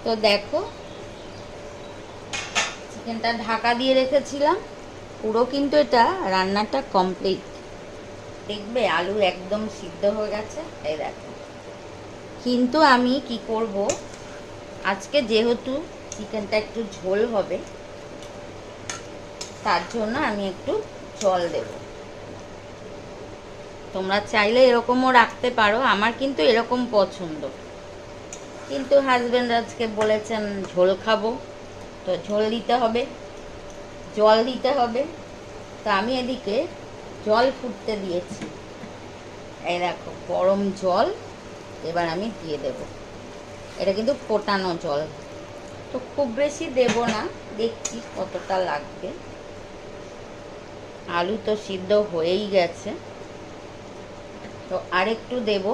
তো দেখো, চিকেনটা ঢাকা দিয়ে রেখেছিলাম, পুরো কিন্তু এটা রান্নাটা কমপ্লিট। দেখবে আলু একদম সিদ্ধ হয়ে গেছে, এই দেখো। কিন্তু আমি কি করব, আজকে যেহেতু চিকেনটা একটু ঝোল হবে, তার জন্য আমি একটু জল দেব। তোমরা চাইলে এরকমও রাখতে পারো, আমার কিন্তু এরকম পছন্দ। কিন্তু হাজব্যান্ড আজকে বলেছেন ঝোল খাবো, তো ঝোল দিতে হবে, জল দিতে হবে। তো আমি এদিকে জল ফুটতে দিয়েছি, এই দেখো গরম জল এবার আমি দিয়ে দেব। এটা কিন্তু ফোটানো জল, তো খুব বেশি দেব না, দেখছি কতটা লাগবে। আলু তো সিদ্ধ হয়েই গেছে, তো আরেকটু দেব।